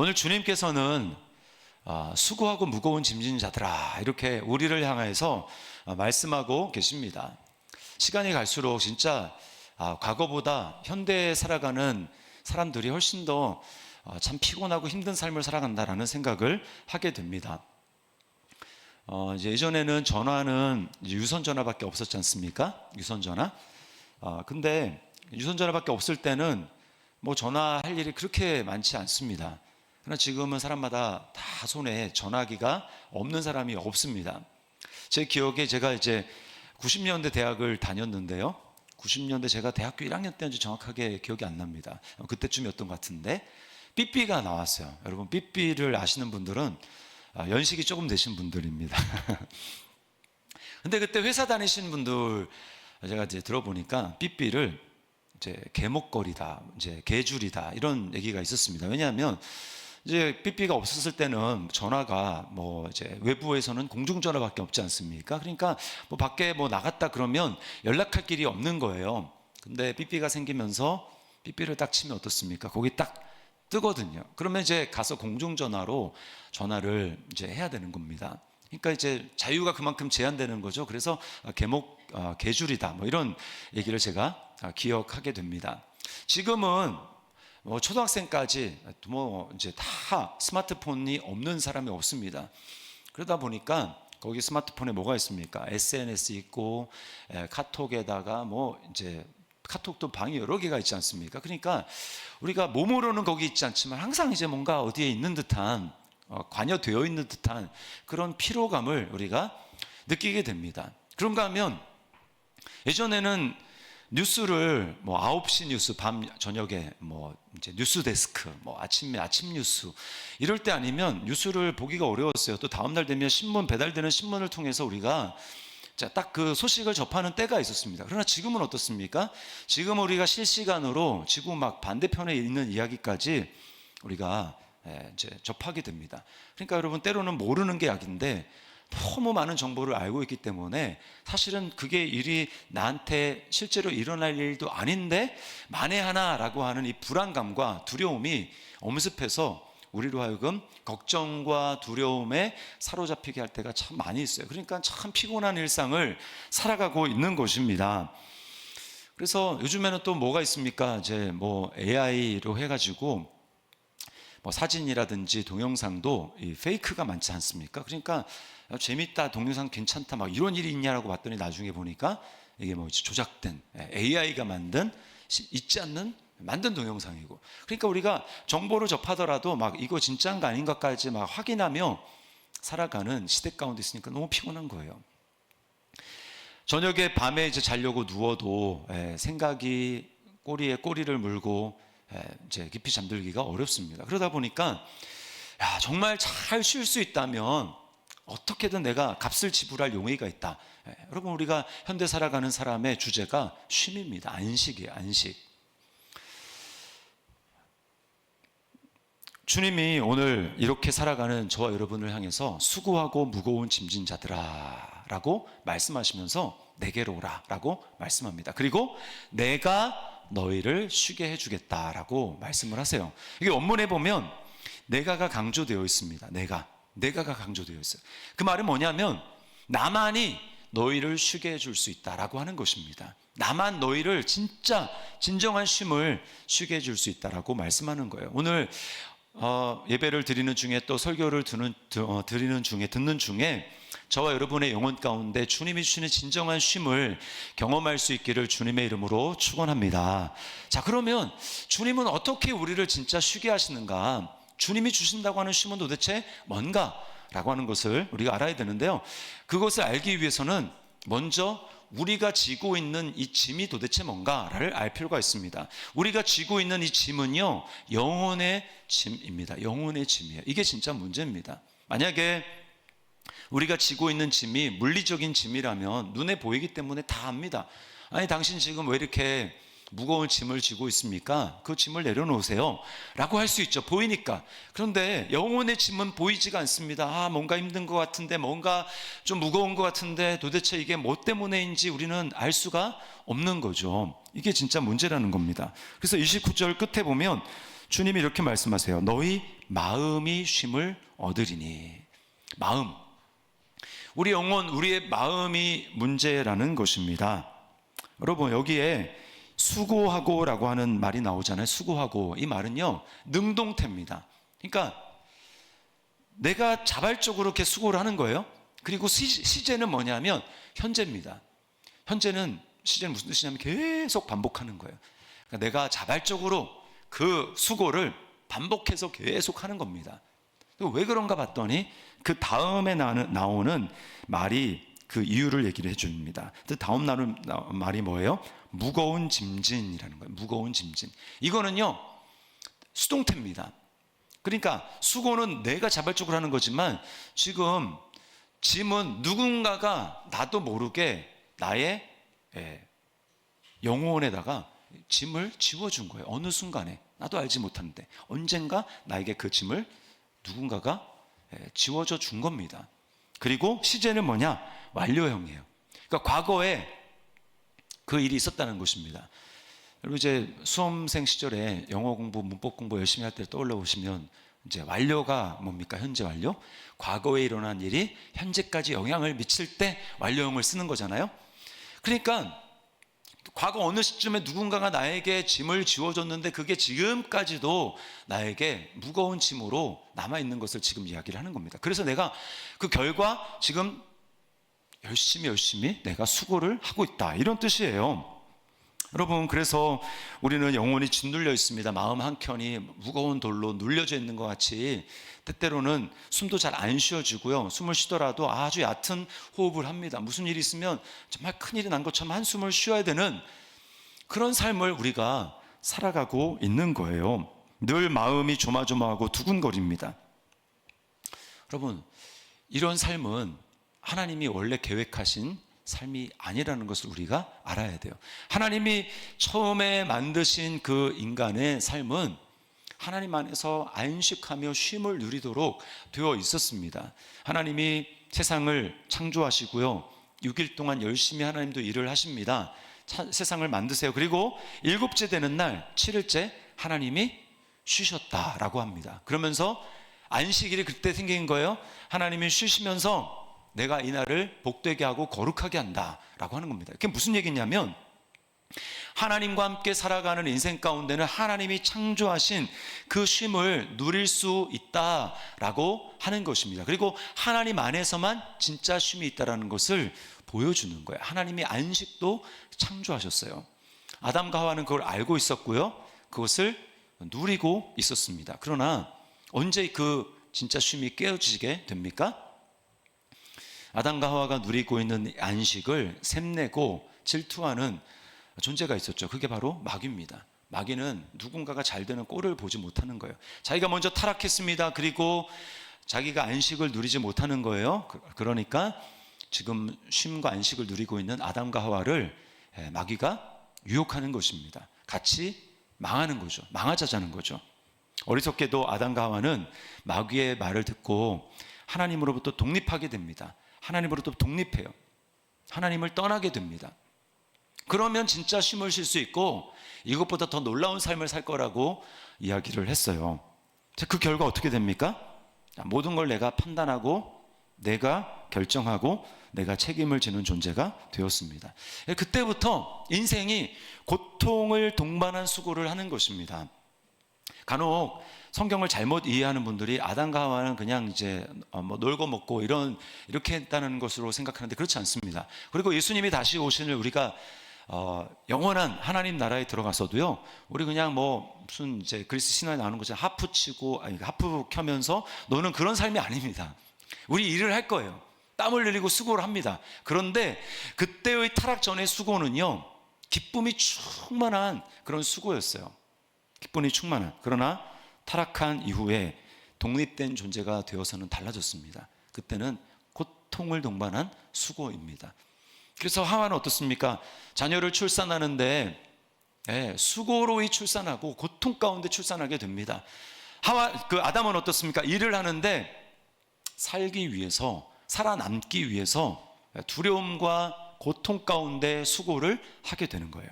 오늘 주님께서는 수고하고 무거운 짐진 자들아 이렇게 우리를 향해서 말씀하고 계십니다. 시간이 갈수록 진짜 과거보다 현대에 살아가는 사람들이 훨씬 더 참 피곤하고 힘든 삶을 살아간다라는 생각을 하게 됩니다. 이제 예전에는 전화는 유선 전화밖에 없었지 않습니까? 유선 전화. 근데 유선 전화밖에 없을 때는 뭐 전화할 일이 그렇게 많지 않습니다. 그러나 지금은 사람마다 다 손에 전화기가 없는 사람이 없습니다. 제 기억에 제가 이제 90년대 대학을 다녔는데요. 90년대 제가 대학교 1학년 때인지 정확하게 기억이 안 납니다. 그때쯤이었던 것 같은데 삐삐가 나왔어요. 여러분 삐삐를 아시는 분들은 연식이 조금 되신 분들입니다. 근데 그때 회사 다니시는 분들 제가 이제 들어보니까 삐삐를 이제 개목걸이다, 이제 개줄이다 이런 얘기가 있었습니다. 왜냐하면 이제 삐삐가 없었을 때는 전화가 뭐 이제 외부에서는 공중전화밖에 없지 않습니까? 그러니까 뭐 밖에 뭐 나갔다 그러면 연락할 길이 없는 거예요. 근데 삐삐가 생기면서 삐삐를 딱 치면 어떻습니까? 거기 딱 뜨거든요. 그러면 이제 가서 공중전화로 전화를 이제 해야 되는 겁니다. 그러니까 이제 자유가 그만큼 제한되는 거죠. 그래서 개줄이다 뭐 이런 얘기를 제가 기억하게 됩니다. 지금은 뭐 초등학생까지 뭐 이제 다 스마트폰이 없는 사람이 없습니다. 그러다 보니까 거기 스마트폰에 뭐가 있습니까? SNS 있고 카톡에다가 뭐 이제 카톡도 방이 여러 개가 있지 않습니까? 그러니까 우리가 몸으로는 거기 있지 않지만 항상 이제 뭔가 어디에 있는 듯한 관여되어 있는 듯한 그런 피로감을 우리가 느끼게 됩니다. 그런가 하면 예전에는 뉴스를 뭐 9시 뉴스 밤 저녁에 뭐 이제 뉴스 데스크 뭐 아침 뉴스 이럴 때 아니면 뉴스를 보기가 어려웠어요. 또 다음 날 되면 신문 배달되는 신문을 통해서 우리가 딱 그 소식을 접하는 때가 있었습니다. 그러나 지금은 어떻습니까? 지금 우리가 실시간으로 지구 막 반대편에 있는 이야기까지 우리가 이제 접하게 됩니다. 그러니까 여러분 때로는 모르는 게 약인데 너무 많은 정보를 알고 있기 때문에 사실은 그게 일이 나한테 실제로 일어날 일도 아닌데 만에 하나라고 하는 이 불안감과 두려움이 엄습해서 우리로 하여금 걱정과 두려움에 사로잡히게 할 때가 참 많이 있어요. 그러니까 참 피곤한 일상을 살아가고 있는 것입니다. 그래서 요즘에는 또 뭐가 있습니까? 이제 뭐 AI로 해가지고 뭐 사진이라든지 동영상도 이 페이크가 많지 않습니까? 그러니까 재밌다, 동영상 괜찮다, 막 이런 일이 있냐라고 봤더니 나중에 보니까 이게 뭐 조작된 AI가 있지 않는 만든 동영상이고. 그러니까 우리가 정보를 접하더라도 막 이거 진짜인가 아닌가까지 막 확인하며 살아가는 시대 가운데 있으니까 너무 피곤한 거예요. 저녁에 밤에 이제 자려고 누워도 생각이 꼬리에 꼬리를 물고 이제 깊이 잠들기가 어렵습니다. 그러다 보니까 정말 잘 쉴 수 있다면 어떻게든 내가 값을 지불할 용의가 있다. 여러분 우리가 현대 살아가는 사람의 주제가 쉼입니다. 안식이에요. 안식. 주님이 오늘 이렇게 살아가는 저와 여러분을 향해서 수고하고 무거운 짐진 자들아 라고 말씀하시면서 내게로 오라 라고 말씀합니다. 그리고 내가 너희를 쉬게 해주겠다라고 말씀을 하세요. 이게 원문에 보면 내가가 강조되어 있습니다. 내가가 강조되어 있어요. 그 말은 뭐냐면 나만이 너희를 쉬게 해줄 수 있다라고 하는 것입니다. 나만 너희를 진짜 진정한 쉼을 쉬게 해줄 수 있다라고 말씀하는 거예요. 오늘 예배를 드리는 중에 또 설교를 듣는 중에 저와 여러분의 영혼 가운데 주님이 주시는 진정한 쉼을 경험할 수 있기를 주님의 이름으로 축원합니다. 자, 그러면 주님은 어떻게 우리를 진짜 쉬게 하시는가? 주님이 주신다고 하는 쉼은 도대체 뭔가? 라고 하는 것을 우리가 알아야 되는데요. 그것을 알기 위해서는 먼저 우리가 지고 있는 이 짐이 도대체 뭔가를 알 필요가 있습니다. 우리가 지고 있는 이 짐은요, 영혼의 짐입니다. 영혼의 짐이에요. 이게 진짜 문제입니다. 만약에 우리가 지고 있는 짐이 물리적인 짐이라면 눈에 보이기 때문에 다 압니다. 아니 당신 지금 왜 이렇게 무거운 짐을 지고 있습니까? 그 짐을 내려놓으세요 라고 할 수 있죠. 보이니까. 그런데 영혼의 짐은 보이지가 않습니다. 뭔가 힘든 것 같은데, 뭔가 좀 무거운 것 같은데 도대체 이게 뭐 때문에인지 우리는 알 수가 없는 거죠. 이게 진짜 문제라는 겁니다. 그래서 29절 끝에 보면 주님이 이렇게 말씀하세요. 너희 마음이 쉼을 얻으리니. 마음, 우리 영혼, 우리의 마음이 문제라는 것입니다. 여러분, 여기에 수고하고 라고 하는 말이 나오잖아요. 수고하고, 이 말은요 능동태입니다. 그러니까 내가 자발적으로 이렇게 수고를 하는 거예요. 그리고 시제는 뭐냐면 현재입니다. 시제는 무슨 뜻이냐면 계속 반복하는 거예요. 그러니까 내가 자발적으로 그 수고를 반복해서 계속 하는 겁니다. 왜 그런가 봤더니 그 다음에 나오는 말이 그 이유를 얘기를 해줍니다. 다음 나오는 말이 뭐예요? 무거운 짐진이라는 거예요. 무거운 짐진. 이거는요 수동태입니다. 그러니까 수고는 내가 자발적으로 하는 거지만 지금 짐은 누군가가 나도 모르게 나의 영혼에다가 짐을 지워준 거예요. 어느 순간에 나도 알지 못하는데 언젠가 나에게 그 짐을 누군가가 지워져 준 겁니다. 그리고 시제는 뭐냐? 완료형이에요. 그러니까 과거에 그 일이 있었다는 것입니다. 여러분 이제 수험생 시절에 영어 공부, 문법 공부 열심히 할 때 떠올려 보시면 이제 완료가 뭡니까? 현재 완료? 과거에 일어난 일이 현재까지 영향을 미칠 때 완료형을 쓰는 거잖아요. 그러니까 과거 어느 시점에 누군가가 나에게 짐을 지워줬는데 그게 지금까지도 나에게 무거운 짐으로 남아있는 것을 지금 이야기를 하는 겁니다. 그래서 내가 그 결과 지금 열심히 내가 수고를 하고 있다, 이런 뜻이에요. 여러분, 그래서 우리는 영혼이 짓눌려 있습니다. 마음 한켠이 무거운 돌로 눌려져 있는 것 같이 때때로는 숨도 잘 안 쉬어지고요, 숨을 쉬더라도 아주 얕은 호흡을 합니다. 무슨 일이 있으면 정말 큰일이 난 것처럼 한숨을 쉬어야 되는 그런 삶을 우리가 살아가고 있는 거예요. 늘 마음이 조마조마하고 두근거립니다. 여러분, 이런 삶은 하나님이 원래 계획하신 삶이 아니라는 것을 우리가 알아야 돼요. 하나님이 처음에 만드신 그 인간의 삶은 하나님 안에서 안식하며 쉼을 누리도록 되어 있었습니다. 하나님이 세상을 창조하시고요, 6일 동안 열심히 하나님도 일을 하십니다. 세상을 만드세요. 그리고 7째 되는 날 7일째 하나님이 쉬셨다라고 합니다. 그러면서 안식일이 그때 생긴 거예요. 하나님이 쉬시면서 내가 이 날을 복되게 하고 거룩하게 한다라고 하는 겁니다. 그게 무슨 얘기냐면 하나님과 함께 살아가는 인생 가운데는 하나님이 창조하신 그 쉼을 누릴 수 있다라고 하는 것입니다. 그리고 하나님 안에서만 진짜 쉼이 있다라는 것을 보여주는 거예요. 하나님이 안식도 창조하셨어요. 아담과 하와는 그걸 알고 있었고요, 그것을 누리고 있었습니다. 그러나 언제 그 진짜 쉼이 깨어지게 됩니까? 아담과 하와가 누리고 있는 안식을 샘내고 질투하는 존재가 있었죠. 그게 바로 마귀입니다. 마귀는 누군가가 잘 되는 꼴을 보지 못하는 거예요. 자기가 먼저 타락했습니다. 그리고 자기가 안식을 누리지 못하는 거예요. 그러니까 지금 쉼과 안식을 누리고 있는 아담과 하와를 마귀가 유혹하는 것입니다. 같이 망하는 거죠. 망하자자는 거죠. 어리석게도 아담과 하와는 마귀의 말을 듣고 하나님으로부터 독립하게 됩니다. 하나님으로부터 독립해요. 하나님을 떠나게 됩니다. 그러면 진짜 쉼을 쉴 수 있고 이것보다 더 놀라운 삶을 살 거라고 이야기를 했어요. 그 결과 어떻게 됩니까? 모든 걸 내가 판단하고 내가 결정하고 내가 책임을 지는 존재가 되었습니다. 그때부터 인생이 고통을 동반한 수고를 하는 것입니다. 간혹 성경을 잘못 이해하는 분들이 아담과 하와는 그냥 이제 놀고 먹고 이렇게 했다는 것으로 생각하는데 그렇지 않습니다. 그리고 예수님이 다시 오신을 우리가 영원한 하나님 나라에 들어가서도요, 우리 그냥 무슨 이제 그리스 신화에 나오는 것처럼 하프 켜면서 노는 그런 삶이 아닙니다. 우리 일을 할 거예요. 땀을 흘리고 수고를 합니다. 그런데 그때의 타락 전의 수고는요, 기쁨이 충만한 그런 수고였어요. 기쁨이 충만한. 그러나 타락한 이후에 독립된 존재가 되어서는 달라졌습니다. 그때는 고통을 동반한 수고입니다. 그래서 하와는 어떻습니까? 자녀를 출산하는데 수고로이 출산하고 고통 가운데 출산하게 됩니다. 아담은 어떻습니까? 일을 하는데 살기 위해서, 살아남기 위해서 두려움과 고통 가운데 수고를 하게 되는 거예요.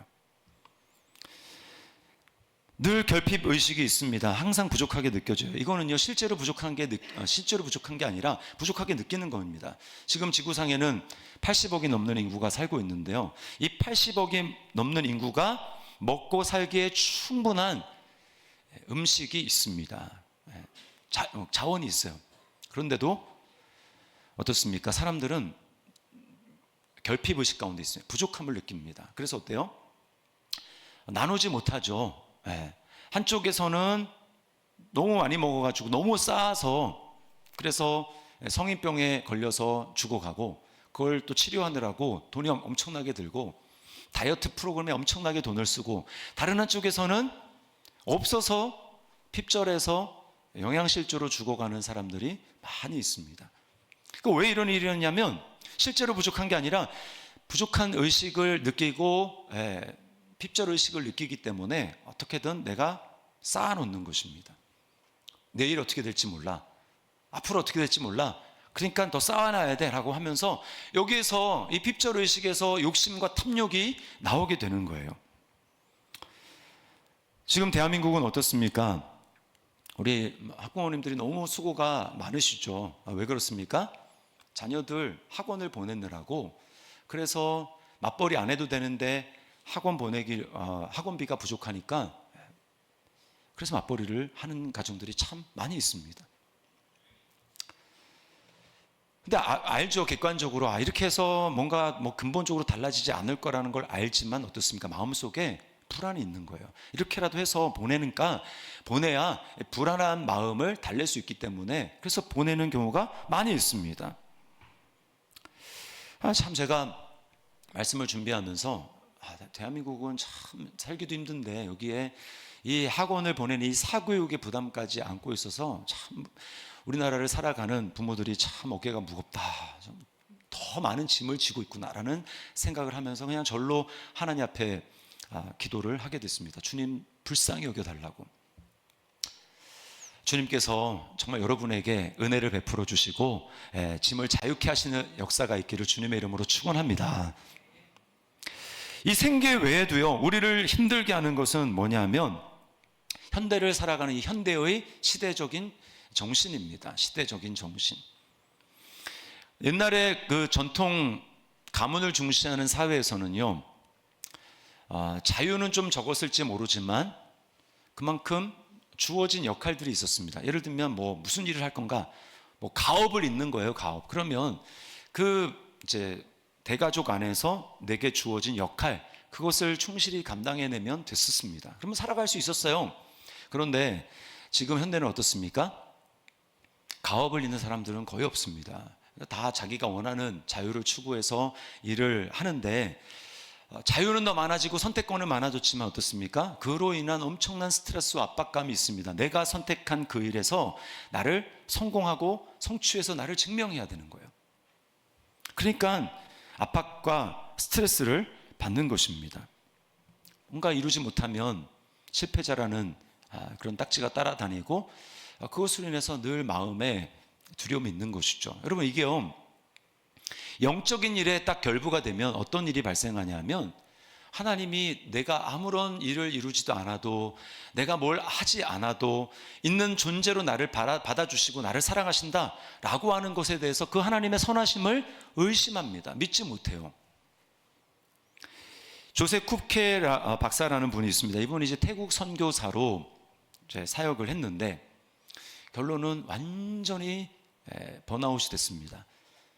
늘 결핍 의식이 있습니다. 항상 부족하게 느껴져요. 이거는요, 실제로 부족한 게 아니라 부족하게 느끼는 겁니다. 지금 지구상에는 80억이 넘는 인구가 살고 있는데요. 이 80억이 넘는 인구가 먹고 살기에 충분한 음식이 있습니다. 자원이 있어요. 그런데도 어떻습니까? 사람들은 결핍 의식 가운데 있어요. 부족함을 느낍니다. 그래서 어때요? 나누지 못하죠. 한쪽에서는 너무 많이 먹어가지고 너무 쌓아서, 그래서 성인병에 걸려서 죽어가고, 그걸 또 치료하느라고 돈이 엄청나게 들고 다이어트 프로그램에 엄청나게 돈을 쓰고, 다른 한쪽에서는 없어서 핍절해서 영양실조로 죽어가는 사람들이 많이 있습니다. 왜 이런 일이 일어나냐면, 실제로 부족한 게 아니라 부족한 의식을 느끼고 핍절 의식을 느끼기 때문에 어떻게든 내가 쌓아놓는 것입니다. 내일 어떻게 될지 몰라, 앞으로 어떻게 될지 몰라, 그러니까 더 쌓아놔야 돼 라고 하면서, 여기에서 이 핍절 의식에서 욕심과 탐욕이 나오게 되는 거예요. 지금 대한민국은 어떻습니까? 우리 학부모님들이 너무 수고가 많으시죠. 왜 그렇습니까? 자녀들 학원을 보내느라고, 그래서 맞벌이 안 해도 되는데 학원비가 부족하니까, 그래서 맞벌이를 하는 가정들이 참 많이 있습니다. 근데 알죠, 객관적으로 이렇게 해서 뭔가 근본적으로 달라지지 않을 거라는 걸 알지만 어떻습니까? 마음속에 불안이 있는 거예요. 이렇게라도 해서 보내야 불안한 마음을 달랠 수 있기 때문에, 그래서 보내는 경우가 많이 있습니다. 참, 제가 말씀을 준비하면서 대한민국은 참 살기도 힘든데 여기에 이 학원을 보내는 이 사교육의 부담까지 안고 있어서 참 우리나라를 살아가는 부모들이 참 어깨가 무겁다, 더 많은 짐을 지고 있구나라는 생각을 하면서 그냥 절로 하나님 앞에 기도를 하게 됐습니다. 주님, 불쌍히 여겨달라고. 주님께서 정말 여러분에게 은혜를 베풀어 주시고 짐을 자유케 하시는 역사가 있기를 주님의 이름으로 축원합니다. 이 생계 외에도요, 우리를 힘들게 하는 것은 뭐냐면 현대를 살아가는 이 현대의 시대적인 정신입니다. 시대적인 정신. 옛날에 그 전통 가문을 중시하는 사회에서는요, 자유는 좀 적었을지 모르지만 그만큼 주어진 역할들이 있었습니다. 예를 들면 무슨 일을 할 건가? 가업을 잇는 거예요, 가업. 그러면 이제 대가족 안에서 내게 주어진 역할, 그것을 충실히 감당해내면 됐었습니다. 그러면 살아갈 수 있었어요. 그런데 지금 현대는 어떻습니까? 가업을 잇는 사람들은 거의 없습니다. 다 자기가 원하는 자유를 추구해서 일을 하는데, 자유는 더 많아지고 선택권은 많아졌지만 어떻습니까? 그로 인한 엄청난 스트레스와 압박감이 있습니다. 내가 선택한 그 일에서 나를 성공하고 성취해서 나를 증명해야 되는 거예요. 그러니까 압박과 스트레스를 받는 것입니다. 뭔가 이루지 못하면 실패자라는 그런 딱지가 따라다니고, 그것으로 인해서 늘 마음에 두려움이 있는 것이죠. 여러분, 이게요, 영적인 일에 딱 결부가 되면 어떤 일이 발생하냐면, 하나님이 내가 아무런 일을 이루지도 않아도, 내가 뭘 하지 않아도 있는 존재로 나를 받아주시고 나를 사랑하신다 라고 하는 것에 대해서 그 하나님의 선하심을 의심합니다. 믿지 못해요. 조세 쿱케 박사라는 분이 있습니다. 이분이 이제 태국 선교사로 이제 사역을 했는데, 결론은 완전히 번아웃이 됐습니다.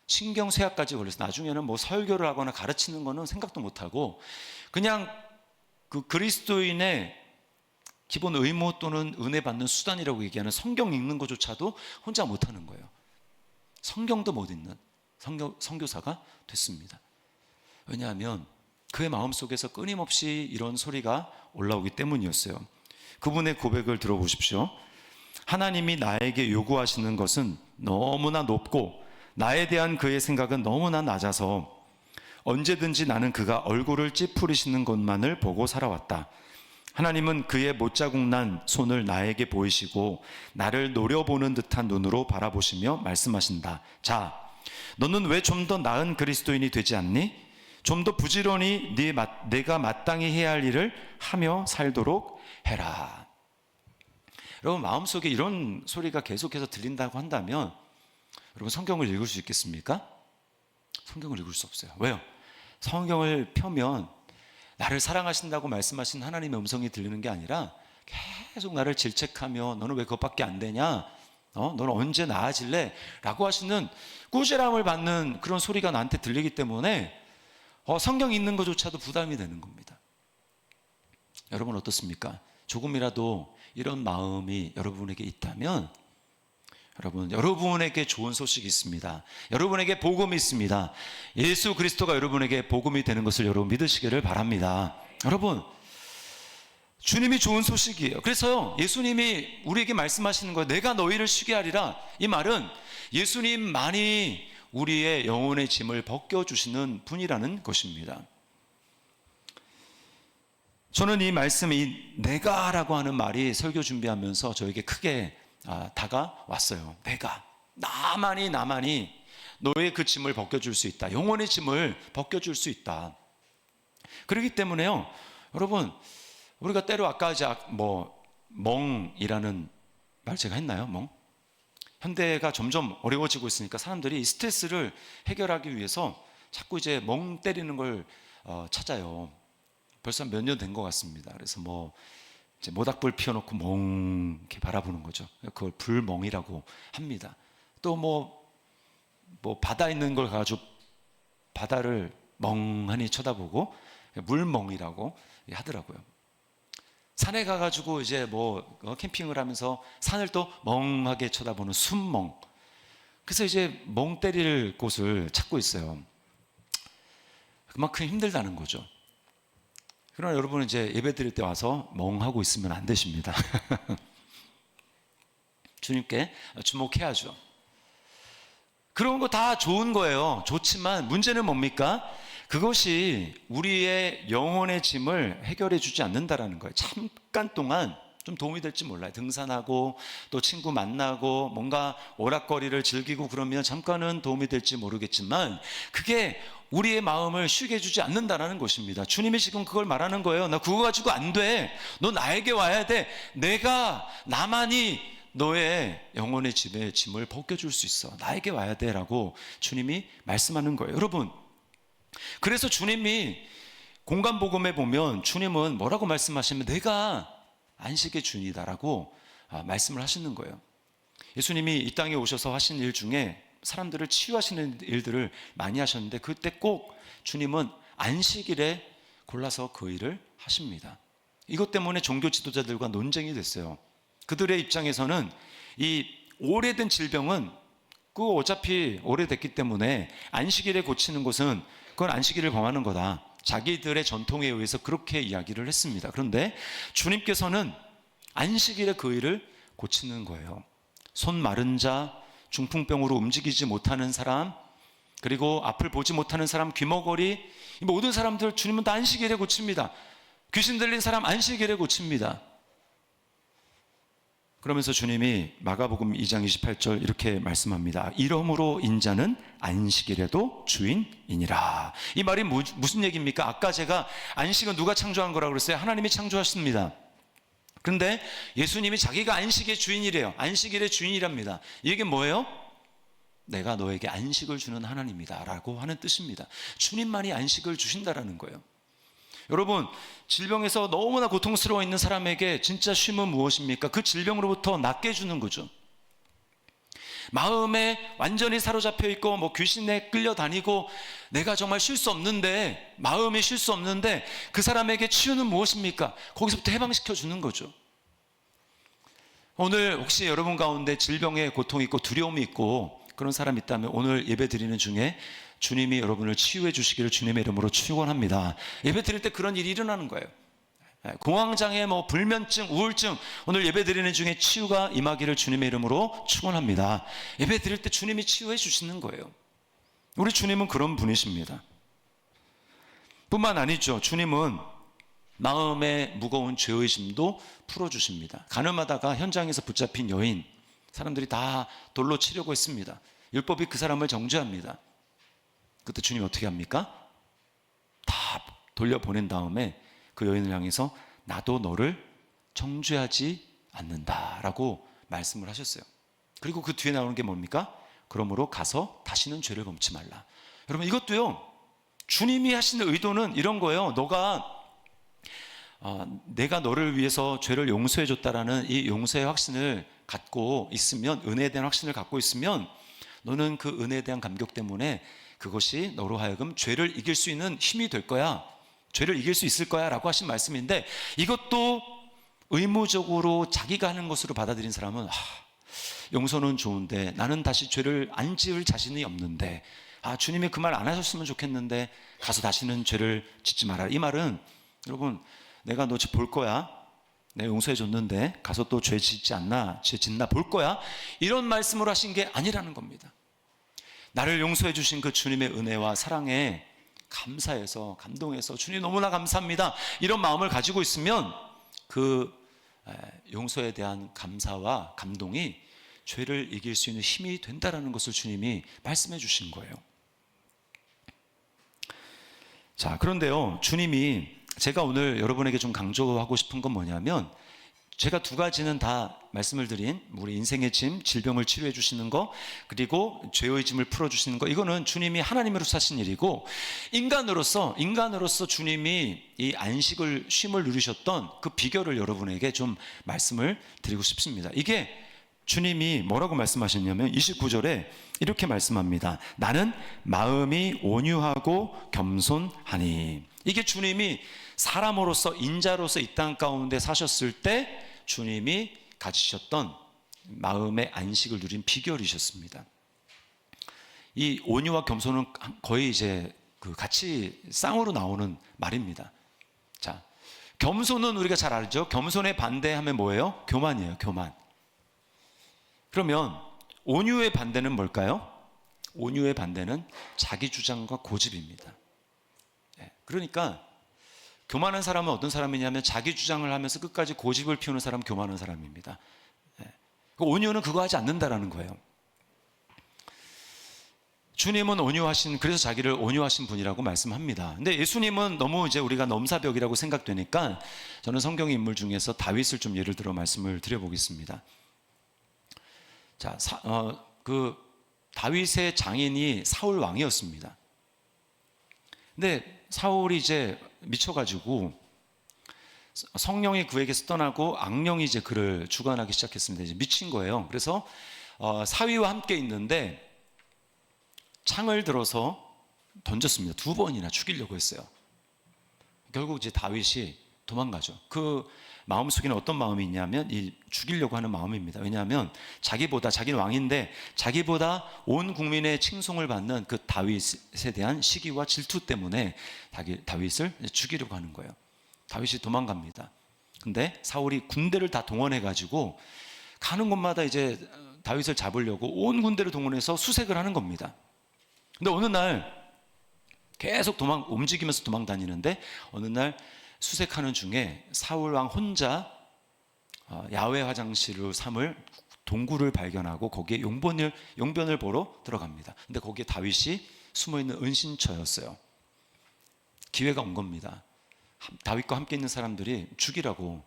신경쇠약까지 걸려서 나중에는 설교를 하거나 가르치는 거는 생각도 못하고, 그냥 그 그리스도인의 기본 의무 또는 은혜 받는 수단이라고 얘기하는 성경 읽는 것조차도 혼자 못하는 거예요. 성경도 못 읽는 선교사가 됐습니다. 왜냐하면 그의 마음속에서 끊임없이 이런 소리가 올라오기 때문이었어요. 그분의 고백을 들어보십시오. 하나님이 나에게 요구하시는 것은 너무나 높고 나에 대한 그의 생각은 너무나 낮아서 언제든지 나는 그가 얼굴을 찌푸리시는 것만을 보고 살아왔다. 하나님은 그의 못자국난 손을 나에게 보이시고 나를 노려보는 듯한 눈으로 바라보시며 말씀하신다. 자, 너는 왜 좀 더 나은 그리스도인이 되지 않니? 좀 더 부지런히 내가 마땅히 해야 할 일을 하며 살도록 해라. 여러분, 마음속에 이런 소리가 계속해서 들린다고 한다면 여러분, 성경을 읽을 수 있겠습니까? 성경을 읽을 수 없어요. 왜요? 성경을 펴면 나를 사랑하신다고 말씀하신 하나님의 음성이 들리는 게 아니라 계속 나를 질책하며 너는 왜 그것밖에 안 되냐? 너는 언제 나아질래? 라고 하시는 꾸지람을 받는 그런 소리가 나한테 들리기 때문에 성경 읽는 것조차도 부담이 되는 겁니다. 여러분 어떻습니까? 조금이라도 이런 마음이 여러분에게 있다면 여러분에게 좋은 소식이 있습니다. 여러분에게 복음이 있습니다. 예수 그리스도가 여러분에게 복음이 되는 것을 여러분 믿으시기를 바랍니다. 여러분, 주님이 좋은 소식이에요. 그래서요, 예수님이 우리에게 말씀하시는 거예요. 내가 너희를 쉬게 하리라. 이 말은 예수님만이 우리의 영혼의 짐을 벗겨주시는 분이라는 것입니다. 저는 이 말씀이 내가라고 하는 말이 설교 준비하면서 저에게 크게 다가왔어요. 내가, 나만이 너의 그 짐을 벗겨줄 수 있다. 영혼의 짐을 벗겨줄 수 있다. 그렇기 때문에요, 여러분, 우리가 때로 아까 멍이라는 말 제가 했나요? 멍? 현대가 점점 어려워지고 있으니까 사람들이 스트레스를 해결하기 위해서 자꾸 이제 멍 때리는 걸 찾아요. 벌써 몇 년 된 것 같습니다. 그래서 이제 모닥불 피워놓고 멍 이렇게 바라보는 거죠. 그걸 불멍이라고 합니다. 또 바다 있는 걸 가지고 바다를 멍하니 쳐다보고 물멍이라고 하더라고요. 산에 가가지고 이제 캠핑을 하면서 산을 또 멍하게 쳐다보는 숨멍. 그래서 이제 멍 때릴 곳을 찾고 있어요. 그만큼 힘들다는 거죠. 그러나 여러분은 이제 예배 드릴 때 와서 멍하고 있으면 안 되십니다. 주님께 주목해야죠. 그런 거 다 좋은 거예요. 좋지만 문제는 뭡니까? 그것이 우리의 영혼의 짐을 해결해 주지 않는다라는 거예요. 잠깐 동안 좀 도움이 될지 몰라요. 등산하고 또 친구 만나고 뭔가 오락거리를 즐기고 그러면 잠깐은 도움이 될지 모르겠지만 그게 우리의 마음을 쉬게 해주지 않는다라는 것입니다. 주님이 지금 그걸 말하는 거예요. 나 그거 가지고 안 돼. 너 나에게 와야 돼. 나만이 너의 영혼의 짐을 벗겨줄 수 있어. 나에게 와야 돼 라고 주님이 말씀하는 거예요. 여러분, 그래서 주님이 공간복음에 보면 주님은 뭐라고 말씀하시면 내가 안식의 주인이다라고 말씀을 하시는 거예요. 예수님이 이 땅에 오셔서 하신 일 중에 사람들을 치유하시는 일들을 많이 하셨는데 그때 꼭 주님은 안식일에 골라서 그 일을 하십니다. 이것 때문에 종교 지도자들과 논쟁이 됐어요. 그들의 입장에서는 이 오래된 질병은 그거 어차피 오래됐기 때문에 안식일에 고치는 것은 그건 안식일을 범하는 거다. 자기들의 전통에 의해서 그렇게 이야기를 했습니다. 그런데 주님께서는 안식일에 그 일을 고치는 거예요. 손 마른 자, 중풍병으로 움직이지 못하는 사람, 그리고 앞을 보지 못하는 사람, 귀머거리, 이 모든 사람들 주님은 다 안식일에 고칩니다. 귀신 들린 사람 안식일에 고칩니다. 그러면서 주님이 마가복음 2장 28절 이렇게 말씀합니다. 이러므로 인자는 안식일에도 주인이니라. 이 말이 무슨 얘기입니까? 아까 제가 안식은 누가 창조한 거라고 그랬어요? 하나님이 창조하셨습니다. 그런데 예수님이 자기가 안식의 주인이래요. 안식일의 주인이랍니다. 이게 뭐예요? 내가 너에게 안식을 주는 하나님이다 라고 하는 뜻입니다. 주님만이 안식을 주신다라는 거예요. 여러분, 질병에서 너무나 고통스러워 있는 사람에게 진짜 쉼은 무엇입니까? 그 질병으로부터 낫게 해주는 거죠. 마음에 완전히 사로잡혀 있고 귀신에 끌려다니고 내가 정말 쉴 수 없는데, 마음이 쉴 수 없는데 그 사람에게 치유는 무엇입니까? 거기서부터 해방시켜 주는 거죠. 오늘 혹시 여러분 가운데 질병의 고통이 있고 두려움이 있고 그런 사람이 있다면 오늘 예배 드리는 중에 주님이 여러분을 치유해 주시기를 주님의 이름으로 축원합니다. 예배 드릴 때 그런 일이 일어나는 거예요. 공황장애, 불면증, 우울증, 오늘 예배 드리는 중에 치유가 임하기를 주님의 이름으로 축원합니다. 예배 드릴 때 주님이 치유해 주시는 거예요. 우리 주님은 그런 분이십니다. 뿐만 아니죠. 주님은 마음의 무거운 죄의 짐도 풀어주십니다. 가늠하다가 현장에서 붙잡힌 여인, 사람들이 다 돌로 치려고 했습니다. 율법이 그 사람을 정죄합니다. 그때 주님이 어떻게 합니까? 돌려보낸 다음에 그 여인을 향해서 나도 너를 정죄하지 않는다라고 말씀을 하셨어요. 그리고 그 뒤에 나오는 게 뭡니까? 그러므로 가서 다시는 죄를 범치 말라. 여러분, 이것도요, 주님이 하시는 의도는 이런 거예요. 내가 너를 위해서 죄를 용서해 줬다라는 이 용서의 확신을 갖고 있으면, 은혜에 대한 확신을 갖고 있으면 너는 그 은혜에 대한 감격 때문에 그것이 너로 하여금 죄를 이길 수 있는 힘이 될 거야. 죄를 이길 수 있을 거야 라고 하신 말씀인데, 이것도 의무적으로 자기가 하는 것으로 받아들인 사람은 용서는 좋은데 나는 다시 죄를 안 지을 자신이 없는데, 주님이 그 말 안 하셨으면 좋겠는데 가서 다시는 죄를 짓지 마라. 이 말은 여러분, 내가 너 볼 거야. 내가 용서해 줬는데 가서 또 죄 짓지 않나, 죄 짓나 볼 거야. 이런 말씀을 하신 게 아니라는 겁니다. 나를 용서해 주신 그 주님의 은혜와 사랑에 감사해서, 감동해서 주님 너무나 감사합니다, 이런 마음을 가지고 있으면 그 용서에 대한 감사와 감동이 죄를 이길 수 있는 힘이 된다라는 것을 주님이 말씀해 주신 거예요. 자, 그런데요, 주님이, 제가 오늘 여러분에게 좀 강조하고 싶은 건 뭐냐면, 제가 두 가지는 다 말씀을 드린, 우리 인생의 짐, 질병을 치료해 주시는 거, 그리고 죄의 짐을 풀어 주시는 거, 이거는 주님이 하나님으로서 하신 일이고, 인간으로서 주님이 이 안식을, 쉼을 누리셨던 그 비결을 여러분에게 좀 말씀을 드리고 싶습니다. 이게 주님이 뭐라고 말씀하셨냐면 29절에 이렇게 말씀합니다. 나는 마음이 온유하고 겸손하니. 이게 주님이 사람으로서, 인자로서 이 땅 가운데 사셨을 때 주님이 가지셨던 마음의 안식을 누린 비결이셨습니다. 이 온유와 겸손은 거의 이제 같이 쌍으로 나오는 말입니다. 자, 겸손은 우리가 잘 알죠. 겸손에 반대하면 뭐예요? 교만이에요. 교만. 그러면 온유의 반대는 뭘까요? 온유의 반대는 자기 주장과 고집입니다. 그러니까 교만한 사람은 어떤 사람이냐면 자기 주장을 하면서 끝까지 고집을 피우는 사람은 교만한 사람입니다. 온유는 그거 하지 않는다라는 거예요. 주님은 온유하신, 그래서 자기를 온유하신 분이라고 말씀합니다. 근데 예수님은 너무 이제 우리가 넘사벽이라고 생각되니까 저는 성경 인물 중에서 다윗을 좀 예를 들어 말씀을 드려보겠습니다. 자, 다윗의 장인이 사울 왕이었습니다. 근데 사울이 이제 미쳐가지고 성령이 그에게서 떠나고 악령이 이제 그를 주관하기 시작했습니다. 이제 미친 거예요. 그래서 사위와 함께 있는데 창을 들어서 던졌습니다. 2번이나 죽이려고 했어요. 결국 이제 다윗이 도망가죠. 그 마음속에는 어떤 마음이 있냐면 이 죽이려고 하는 마음입니다. 왜냐하면 자기는 왕인데 자기보다 온 국민의 칭송을 받는 그 다윗에 대한 시기와 질투 때문에 다윗을 죽이려고 하는 거예요. 다윗이 도망갑니다. 근데 사울이 군대를 다 동원해 가지고 가는 곳마다 이제 다윗을 잡으려고 온 군대를 동원해서 수색을 하는 겁니다. 근데 어느 날 계속 움직이면서 도망 다니는데 어느 날 수색하는 중에 사울 왕 혼자 야외 화장실을 삼을 동굴을 발견하고 거기에 용변을 보러 들어갑니다. 근데 거기에 다윗이 숨어있는 은신처였어요. 기회가 온 겁니다. 다윗과 함께 있는 사람들이 죽이라고.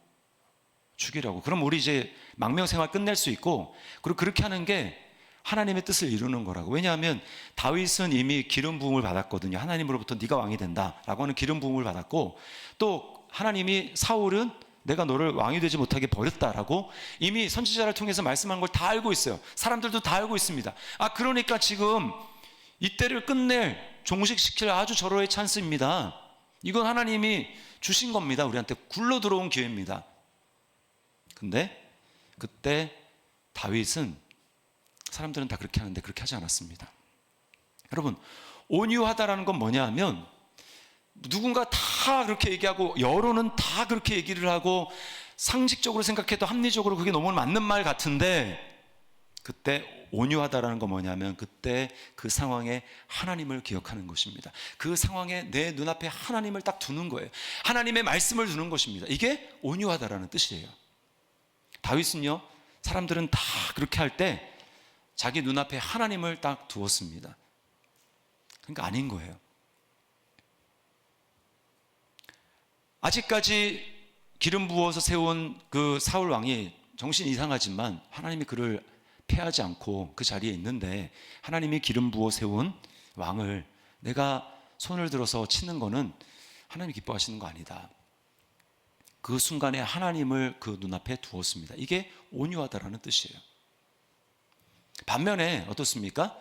그럼 우리 이제 망명생활 끝낼 수 있고, 그리고 그렇게 하는 게 하나님의 뜻을 이루는 거라고. 왜냐하면 다윗은 이미 기름 부음을 받았거든요. 하나님으로부터 네가 왕이 된다라고 하는 기름 부음을 받았고, 또 하나님이 사울은 내가 너를 왕이 되지 못하게 버렸다라고 이미 선지자를 통해서 말씀한 걸 다 알고 있어요. 사람들도 다 알고 있습니다. 그러니까 지금 이때를 끝낼, 종식시킬 아주 절호의 찬스입니다. 이건 하나님이 주신 겁니다. 우리한테 굴러 들어온 기회입니다. 근데 그때 다윗은, 사람들은 다 그렇게 하는데 그렇게 하지 않았습니다. 여러분, 온유하다라는 건 뭐냐 하면 누군가 다 그렇게 얘기하고 여론은 다 그렇게 얘기를 하고 상식적으로 생각해도 합리적으로 그게 너무 맞는 말 같은데, 그때 온유하다라는 건 뭐냐면 그때 그 상황에 하나님을 기억하는 것입니다. 그 상황에 내 눈앞에 하나님을 딱 두는 거예요. 하나님의 말씀을 두는 것입니다. 이게 온유하다라는 뜻이에요. 다윗은요, 사람들은 다 그렇게 할 때 자기 눈앞에 하나님을 딱 두었습니다. 그러니까 아닌 거예요. 아직까지 기름 부어서 세운 그 사울 왕이 정신 이상하지만 하나님이 그를 패하지 않고 그 자리에 있는데, 하나님이 기름 부어 세운 왕을 내가 손을 들어서 치는 거는 하나님이 기뻐하시는 거 아니다. 그 순간에 하나님을 그 눈앞에 두었습니다. 이게 온유하다라는 뜻이에요. 반면에 어떻습니까?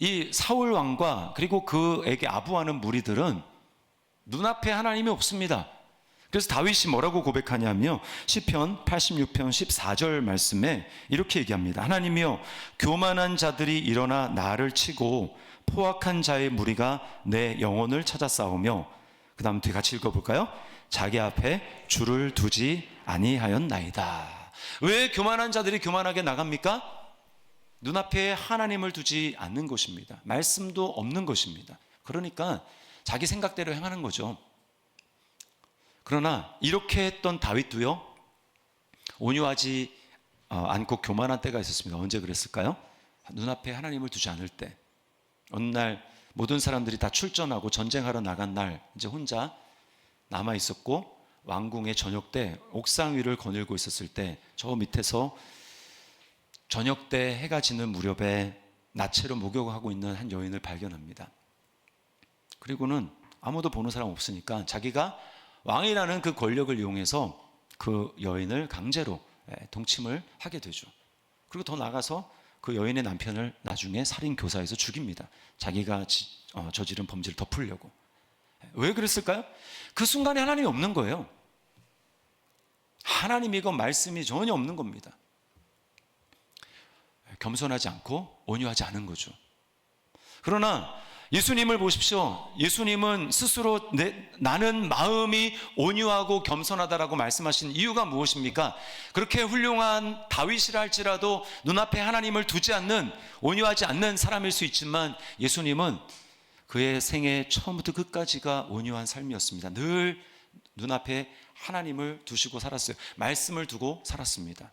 이 사울 왕과 그리고 그에게 아부하는 무리들은 눈앞에 하나님이 없습니다. 그래서 다윗이 뭐라고 고백하냐면요, 시편 86편 14절 말씀에 이렇게 얘기합니다. 하나님이여, 교만한 자들이 일어나 나를 치고 포악한 자의 무리가 내 영혼을 찾아 싸우며, 그 다음 뒤에 같이 읽어볼까요? 자기 앞에 줄을 두지 아니하였나이다. 왜 교만한 자들이 교만하게 나갑니까? 눈앞에 하나님을 두지 않는 것입니다. 말씀도 없는 것입니다. 그러니까 자기 생각대로 행하는 거죠. 그러나 이렇게 했던 다윗도요, 온유하지 않고 교만한 때가 있었습니다. 언제 그랬을까요? 눈앞에 하나님을 두지 않을 때. 어느 날 모든 사람들이 다 출전하고 전쟁하러 나간 날, 이제 혼자 남아 있었고, 왕궁의 저녁 때 옥상 위를 거닐고 있었을 때 저 밑에서 저녁 때 해가 지는 무렵에 나체로 목욕하고 있는 한 여인을 발견합니다. 그리고는 아무도 보는 사람 없으니까 자기가 왕이라는 그 권력을 이용해서 그 여인을 강제로 동침을 하게 되죠. 그리고 더 나가서 그 여인의 남편을 나중에 살인 교사해서 죽입니다. 자기가 저지른 범죄를 덮으려고. 왜 그랬을까요? 그 순간에 하나님이 없는 거예요. 하나님이고 말씀이 전혀 없는 겁니다. 겸손하지 않고 온유하지 않은 거죠. 그러나 예수님을 보십시오. 예수님은 스스로 나는 마음이 온유하고 겸손하다라고 말씀하신 이유가 무엇입니까? 그렇게 훌륭한 다윗이라 할지라도 눈앞에 하나님을 두지 않는, 온유하지 않는 사람일 수 있지만, 예수님은 그의 생애 처음부터 끝까지가 온유한 삶이었습니다. 늘 눈앞에 하나님을 두시고 살았어요. 말씀을 두고 살았습니다.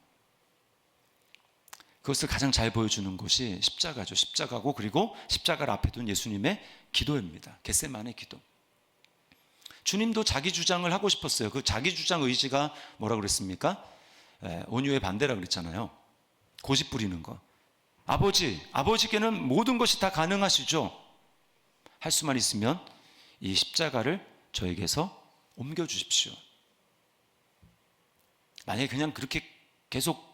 그것을 가장 잘 보여주는 것이 십자가죠. 십자가고, 그리고 십자가를 앞에 둔 예수님의 기도입니다. 겟세마네 기도. 주님도 자기 주장을 하고 싶었어요. 그 자기 주장 의지가 뭐라 그랬습니까? 온유의 반대라 그랬잖아요. 고집 부리는 거. 아버지께는 모든 것이 다 가능하시죠. 할 수만 있으면 이 십자가를 저에게서 옮겨주십시오. 만약에 그냥 그렇게 계속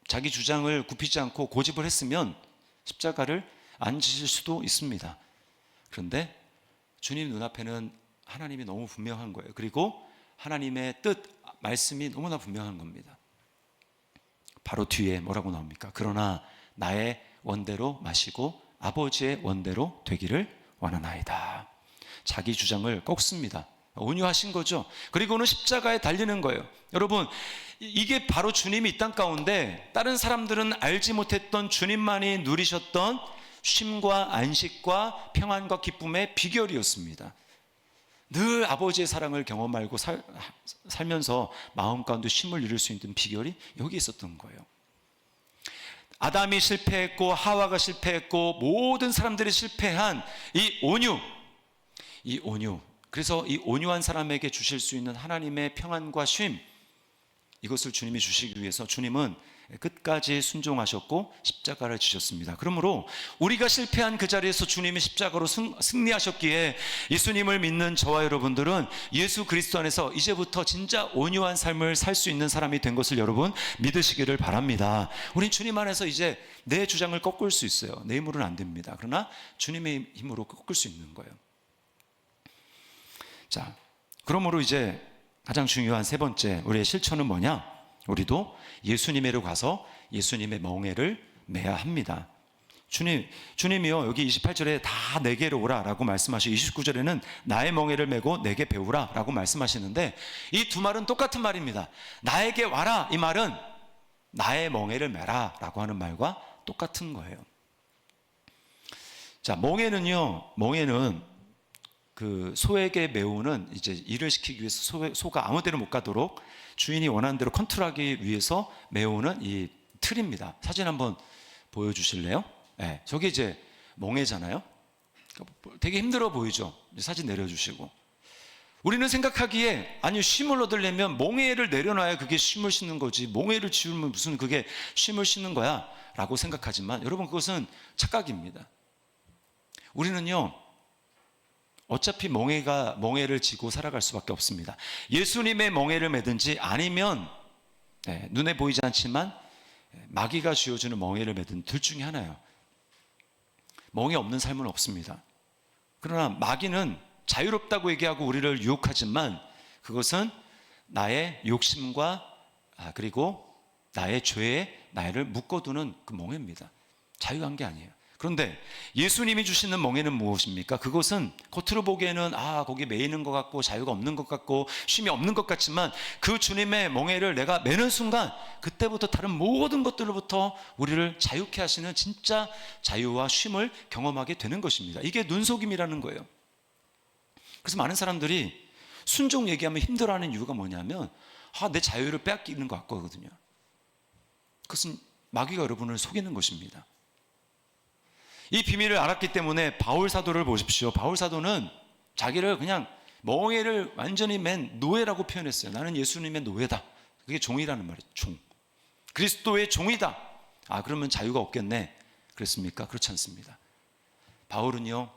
자기 주장을 굽히지 않고 고집을 했으면 십자가를 안 지실 수도 있습니다. 그런데 주님 눈앞에는 하나님이 너무 분명한 거예요. 그리고 하나님의 뜻, 말씀이 너무나 분명한 겁니다. 바로 뒤에 뭐라고 나옵니까? 그러나 나의 원대로 마시고 아버지의 원대로 되기를 원하나이다. 자기 주장을 꺾습니다. 온유하신 거죠. 그리고는 십자가에 달리는 거예요. 여러분, 이게 바로 주님이 이 땅 가운데 다른 사람들은 알지 못했던, 주님만이 누리셨던 쉼과 안식과 평안과 기쁨의 비결이었습니다. 늘 아버지의 사랑을 경험하고 살면서 마음 가운데 쉼을 누릴 수 있는 비결이 여기 있었던 거예요. 아담이 실패했고 하와가 실패했고 모든 사람들이 실패한 이 온유. 그래서 이 온유한 사람에게 주실 수 있는 하나님의 평안과 쉼, 이것을 주님이 주시기 위해서 주님은 끝까지 순종하셨고 십자가를 지셨습니다. 그러므로 우리가 실패한 그 자리에서 주님이 십자가로 승리하셨기에 예수님을 믿는 저와 여러분들은 예수 그리스도 안에서 이제부터 진짜 온유한 삶을 살 수 있는 사람이 된 것을 여러분 믿으시기를 바랍니다. 우린 주님 안에서 이제 내 주장을 꺾을 수 있어요. 내 힘으로는 안 됩니다. 그러나 주님의 힘으로 꺾을 수 있는 거예요. 자, 그러므로 이제 가장 중요한 세 번째 우리의 실천은 뭐냐? 우리도 예수님에로 가서 예수님의 멍에를 매야 합니다. 주님이요, 여기 28절에 다 내게로 오라 라고 말씀하시고 29절에는 나의 멍에를 메고 내게 배우라 라고 말씀하시는데, 이 두 말은 똑같은 말입니다. 나에게 와라, 이 말은 나의 멍에를 메라 라고 하는 말과 똑같은 거예요. 자, 멍에는 그 소에게 메우는 이제 일을 시키기 위해서 소가 아무 데로 못 가도록 주인이 원하는 대로 컨트롤하기 위해서 메우는 이 틀입니다. 사진 한번 보여주실래요? 네, 저게 이제 멍에잖아요. 되게 힘들어 보이죠? 사진 내려주시고. 우리는 생각하기에 아니 쉼을 얻으려면 몽해를 내려놔야 그게 쉼을 싣는 거지, 몽해를 지우면 무슨 그게 쉼을 싣는 거야 라고 생각하지만 여러분, 그것은 착각입니다. 우리는요 어차피 몽해를 지고 살아갈 수밖에 없습니다. 예수님의 몽해를 매든지 아니면 눈에 보이지 않지만 마귀가 쥐어주는 멍에를 매든 둘 중에 하나예요. 멍에 없는 삶은 없습니다. 그러나 마귀는 자유롭다고 얘기하고 우리를 유혹하지만 그것은 나의 욕심과 그리고 나의 죄에 나를 묶어두는 그 멍에입니다. 자유한 게 아니에요. 그런데 예수님이 주시는 멍에는 무엇입니까? 그것은 겉으로 보기에는 거기 매이는 것 같고 자유가 없는 것 같고 쉼이 없는 것 같지만 그 주님의 멍에를 내가 매는 순간 그때부터 다른 모든 것들로부터 우리를 자유케 하시는 진짜 자유와 쉼을 경험하게 되는 것입니다. 이게 눈속임이라는 거예요. 그래서 많은 사람들이 순종 얘기하면 힘들어하는 이유가 뭐냐면 내 자유를 빼앗기는 것 같거든요. 그것은 마귀가 여러분을 속이는 것입니다. 이 비밀을 알았기 때문에 바울 사도를 보십시오. 바울 사도는 자기를 그냥 멍에를 완전히 맨 노예라고 표현했어요. 나는 예수님의 노예다. 그게 종이라는 말이에요. 종. 그리스도의 종이다. 그러면 자유가 없겠네. 그랬습니까? 그렇지 않습니다. 바울은요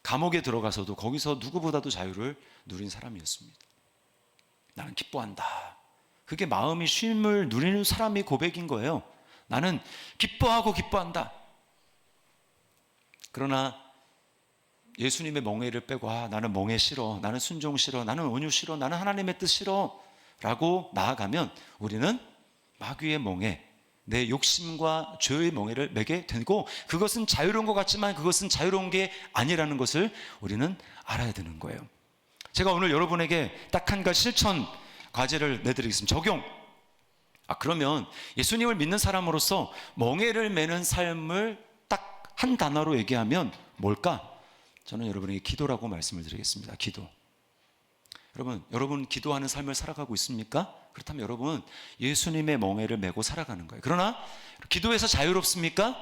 감옥에 들어가서도 거기서 누구보다도 자유를 누린 사람이었습니다. 나는 기뻐한다. 그게 마음이 쉼을 누리는 사람의 고백인 거예요. 나는 기뻐한다. 그러나 예수님의 멍에를 빼고 나는 멍에 싫어, 나는 순종 싫어, 나는 온유 싫어, 나는 하나님의 뜻 싫어 라고 나아가면 우리는 마귀의 멍에, 내 욕심과 죄의 멍에를 매게 되고 그것은 자유로운 것 같지만 그것은 자유로운 게 아니라는 것을 우리는 알아야 되는 거예요. 제가 오늘 여러분에게 딱 한 가지 실천 과제를 내드리겠습니다. 적용. 그러면 예수님을 믿는 사람으로서 멍에를 매는 삶을 딱 한 단어로 얘기하면 뭘까? 저는 여러분에게 기도라고 말씀을 드리겠습니다. 기도. 여러분 기도하는 삶을 살아가고 있습니까? 그렇다면 여러분 예수님의 멍에를 메고 살아가는 거예요. 그러나 기도에서 자유롭습니까?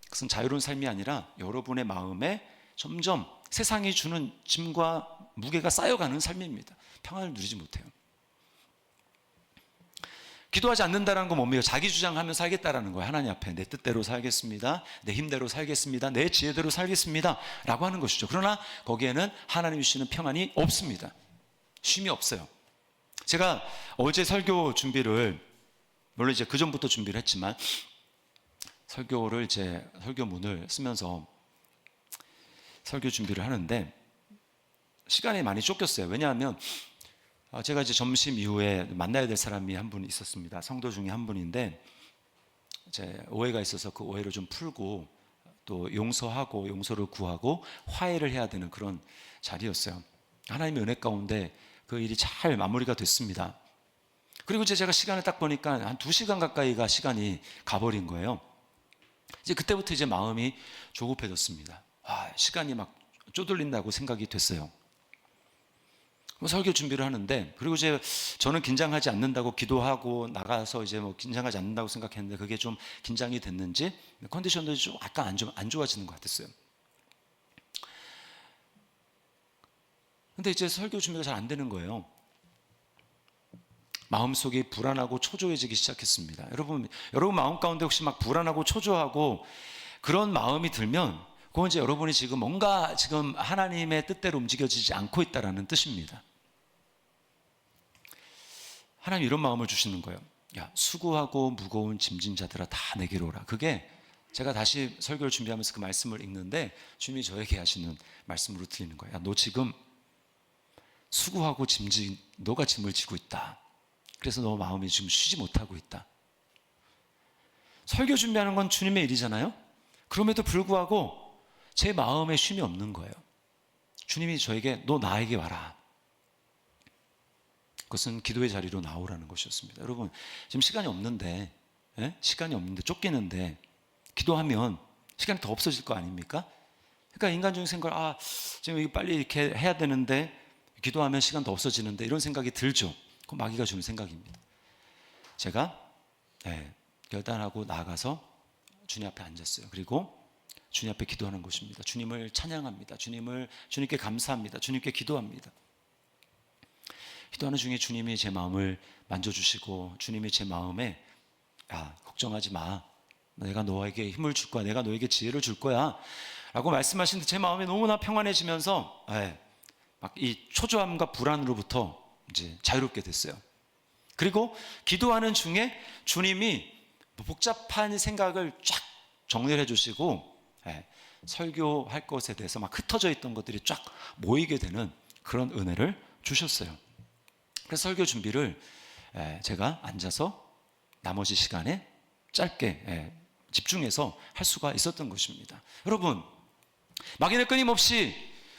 그것은 자유로운 삶이 아니라 여러분의 마음에 점점 세상이 주는 짐과 무게가 쌓여가는 삶입니다. 평안을 누리지 못해요. 기도하지 않는다는 건 뭡니까? 자기 주장하며 살겠다라는 거예요. 하나님 앞에 내 뜻대로 살겠습니다, 내 힘대로 살겠습니다, 내 지혜대로 살겠습니다 라고 하는 것이죠. 그러나 거기에는 하나님이 주시는 평안이 없습니다. 쉼이 없어요. 제가 어제 설교 준비를, 물론 이제 그 전부터 준비를 했지만 설교문을 쓰면서 설교 준비를 하는데 시간이 많이 쫓겼어요. 왜냐하면 제가 이제 점심 이후에 만나야 될 사람이 한 분 있었습니다. 성도 중에 한 분인데 오해가 있어서 그 오해를 좀 풀고 또 용서하고 용서를 구하고 화해를 해야 되는 그런 자리였어요. 하나님의 은혜 가운데 그 일이 잘 마무리가 됐습니다. 그리고 이제 제가 시간을 딱 보니까 한 2시간 가까이가 시간이 가버린 거예요. 이제 그때부터 이제 마음이 조급해졌습니다. 시간이 막 쪼들린다고 생각이 됐어요. 설교 준비를 하는데, 그리고 이제 저는 긴장하지 않는다고 기도하고 나가서 이제 긴장하지 않는다고 생각했는데 그게 좀 긴장이 됐는지 컨디션도 좀 약간 안 좋아지는 것 같았어요. 근데 이제 설교 준비가 잘 안 되는 거예요. 마음속이 불안하고 초조해지기 시작했습니다. 여러분 마음 가운데 혹시 막 불안하고 초조하고 그런 마음이 들면 그건 이제 여러분이 지금 뭔가 지금 하나님의 뜻대로 움직여지지 않고 있다는 뜻입니다. 하나님 이런 마음을 주시는 거예요. 수고하고 무거운 짐진 자들아 다 내게로 오라. 그게 제가 다시 설교를 준비하면서 그 말씀을 읽는데 주님이 저에게 하시는 말씀으로 들리는 거예요. 너 지금 수고하고 너가 짐을 지고 있다. 그래서 너 마음이 지금 쉬지 못하고 있다. 설교 준비하는 건 주님의 일이잖아요. 그럼에도 불구하고 제 마음에 쉼이 없는 거예요. 주님이 저에게 너 나에게 와라. 그것은 기도의 자리로 나오라는 것이었습니다. 여러분 지금 시간이 없는데 쫓기는데 기도하면 시간이 더 없어질 거 아닙니까? 그러니까 인간적인 생각을 지금 이거 빨리 이렇게 해야 되는데 기도하면 시간 더 없어지는데 이런 생각이 들죠. 그건 마귀가 주는 생각입니다. 제가 결단하고 나가서 주님 앞에 앉았어요. 그리고 주님 앞에 기도하는 것입니다. 주님을 찬양합니다. 주님께 감사합니다. 주님께 기도합니다. 기도하는 중에 주님이 제 마음을 만져주시고 주님이 제 마음에 걱정하지 마, 내가 너에게 힘을 줄 거야, 내가 너에게 지혜를 줄 거야 라고 말씀하시는데 제 마음이 너무나 평안해지면서 막 이 초조함과 불안으로부터 이제 자유롭게 됐어요. 그리고 기도하는 중에 주님이 복잡한 생각을 쫙 정리를 해주시고 설교할 것에 대해서 막 흩어져 있던 것들이 쫙 모이게 되는 그런 은혜를 주셨어요. 그래서 설교 준비를 제가 앉아서 나머지 시간에 짧게 집중해서 할 수가 있었던 것입니다. 여러분, 막연히 끊임없이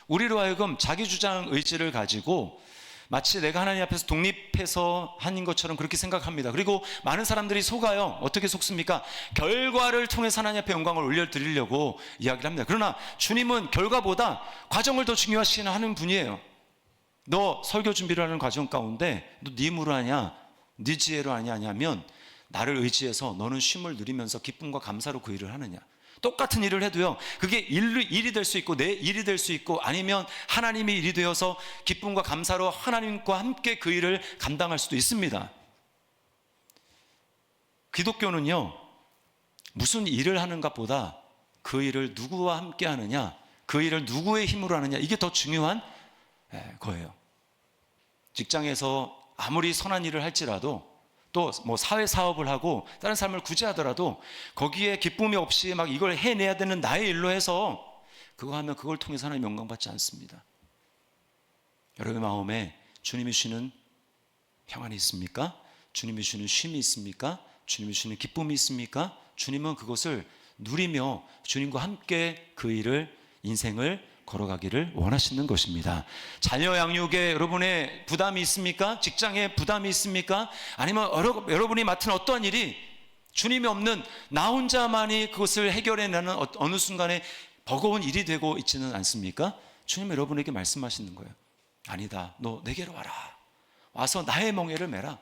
우리로 하여금 자기 주장 의지를 가지고 마치 내가 하나님 앞에서 독립해서 하는 것처럼 그렇게 생각합니다. 그리고 많은 사람들이 속아요. 어떻게 속습니까? 결과를 통해서 하나님 앞에 영광을 올려드리려고 이야기를 합니다. 그러나 주님은 결과보다 과정을 더 중요시 하는 분이에요. 너 설교 준비를 하는 과정 가운데 너 네 힘으로 하냐, 네 지혜로 하냐 하냐면 나를 의지해서 너는 쉼을 누리면서 기쁨과 감사로 그 일을 하느냐. 똑같은 일을 해도요, 그게 일이 될 수 있고 내 일이 될 수 있고 아니면 하나님의 일이 되어서 기쁨과 감사로 하나님과 함께 그 일을 감당할 수도 있습니다. 기독교는요, 무슨 일을 하는가 보다 그 일을 누구와 함께 하느냐, 그 일을 누구의 힘으로 하느냐, 이게 더 중요한 거예요. 직장에서 아무리 선한 일을 할지라도 또 뭐 사회 사업을 하고 다른 삶을 구제하더라도 거기에 기쁨이 없이 막 이걸 해내야 되는 나의 일로 해서 그거 하면 그걸 통해서 하나님 영광 받지 않습니다. 여러분의 마음에 주님이 주시는 평안이 있습니까? 주님이 주시는 쉼이 있습니까? 주님이 주시는 기쁨이 있습니까? 주님은 그것을 누리며 주님과 함께 그 일을, 인생을 걸어가기를 원하시는 것입니다. 자녀 양육에 여러분의 부담이 있습니까? 직장에 부담이 있습니까? 아니면 여러분이 맡은 어떠한 일이 주님이 없는 나 혼자만이 그것을 해결해내는 어느 순간에 버거운 일이 되고 있지는 않습니까? 주님 여러분에게 말씀하시는 거예요. 아니다, 너 내게로 와라. 와서 나의 멍에를 매라.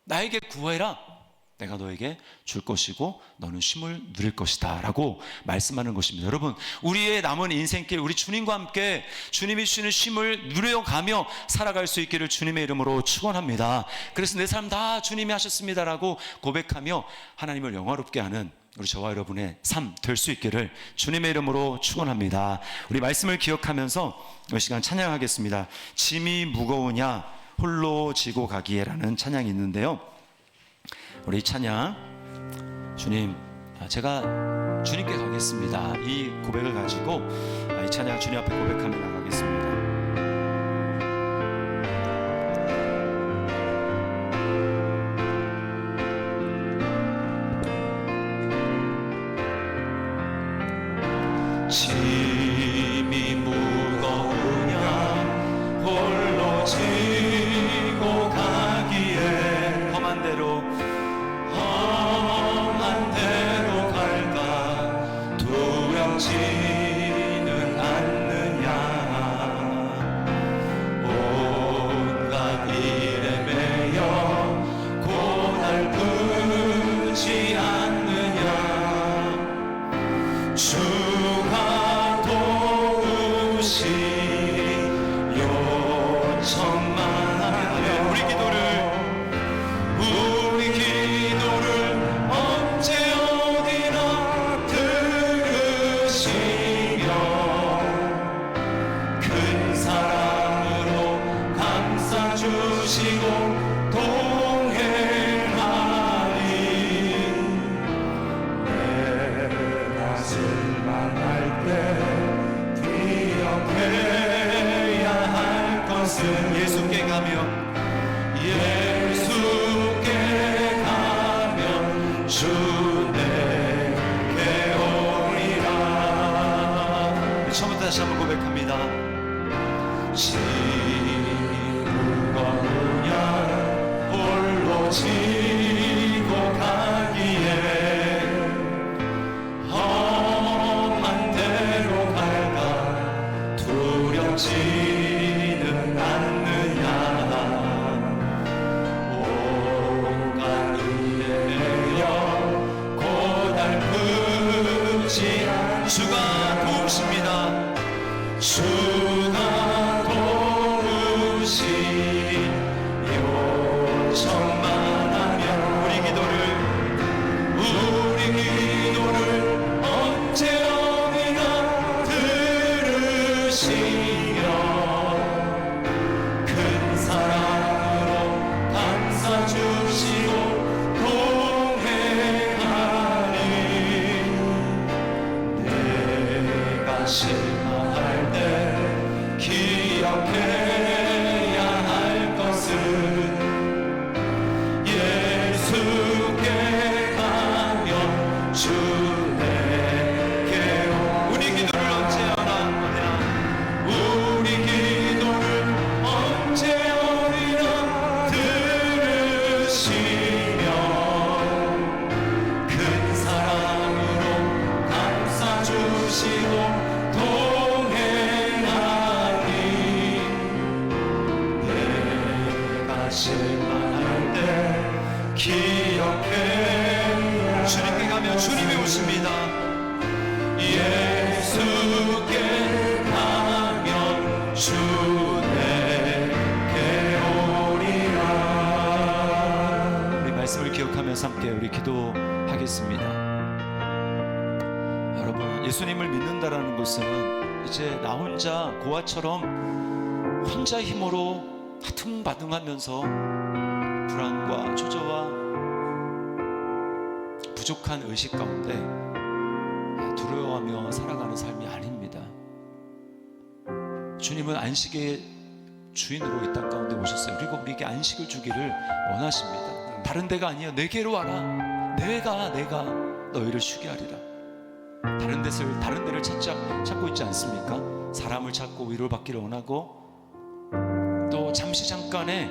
나에게 구해라. 내가 너에게 줄 것이고 너는 쉼을 누릴 것이다 라고 말씀하는 것입니다. 여러분, 우리의 남은 인생길 우리 주님과 함께 주님이 주시는 쉼을 누려가며 살아갈 수 있기를 주님의 이름으로 축원합니다. 그래서 내 삶 다 주님이 하셨습니다 라고 고백하며 하나님을 영화롭게 하는 우리 저와 여러분의 삶 될 수 있기를 주님의 이름으로 축원합니다. 우리 말씀을 기억하면서 이 시간 찬양하겠습니다. 짐이 무거우냐 홀로 지고 가기에 라는 찬양이 있는데요, 우리 찬양, 주님, 제가 주님께 가겠습니다. 이 고백을 가지고 이 찬양 주님 앞에 고백하며 나가겠습니다. 짐이 무거우냐 홀로 지고 가기에 험한 대로 갈까 두렵지는 않느냐 온갖 일에 매여 고달프지 않느냐 주가 도우시 요청만 하면 우리 기도를 언제 어디나 들으시며 큰 사랑으로 감싸주시고 동행하리 내가 실망할 때 기억해야 할 것은 예수께 가면 주 내게 오리라. 처음부터 다시 한번 고백합니다. 무거우냐 홀로 지고 가기에 험한 대로 갈까 두렵지는 않느냐 주가 도우십니다. 주가 도우시 요청만 하면 우리 기도를 언제나 들으시며 큰 사랑으로 감싸 주시고 동행하니 내가 실망할 때 기억해야 할 것은 예수께 가면 주 내게 우리 기도를 언제나 우리 기도를 언제나 들으시며 큰 사랑으로 감싸주시고 동행하니 내가 실망할 때 기억해 주님께 가면 주님이 오십니다. 예수께 가면 주 내게 오리라. 우리 말씀을 기억하면서 함께 우리 기도하겠습니다. 여러분, 예수님을 믿는다라는 것은 이제 나 혼자 고아처럼 혼자 힘으로 하퉁바둥하면서 불안과 초조와 부족한 의식 가운데 두려워하며 살아가는 삶이 아닙니다. 주님은 안식의 주인으로 이 땅 가운데 오셨어요. 그리고 우리에게 안식을 주기를 원하십니다. 다른 데가 아니에요. 내게로 와라. 내가 너희를 쉬게 하리라. 다른 데를 찾고 있지 않습니까? 사람을 찾고 위로를 받기를 원하고 또 잠깐의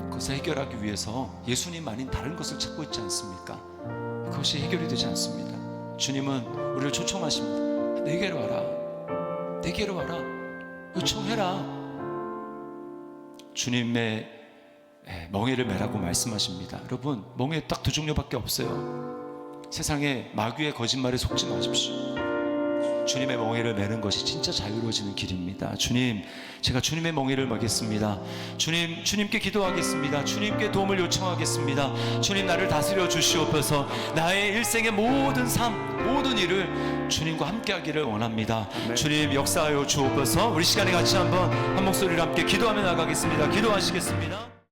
그것을 해결하기 위해서 예수님 아닌 다른 것을 찾고 있지 않습니까? 그것이 해결이 되지 않습니다. 주님은 우리를 초청하십니다. 내게로 와라. 내게로 와라. 요청해라. 주님의 멍에를 매라고 말씀하십니다. 여러분, 멍에 딱 두 종류밖에 없어요. 세상에 마귀의 거짓말에 속지 마십시오. 주님의 멍에를 매는 것이 진짜 자유로워지는 길입니다. 주님, 제가 주님의 멍에를 매겠습니다. 주님께 기도하겠습니다. 주님께 도움을 요청하겠습니다. 주님, 나를 다스려 주시옵소서. 나의 일생의 모든 삶, 모든 일을 주님과 함께 하기를 원합니다. 네. 주님, 역사하여 주옵소서. 우리 시간에 같이 한번 한 목소리로 함께 기도하며 나가겠습니다. 기도하시겠습니다.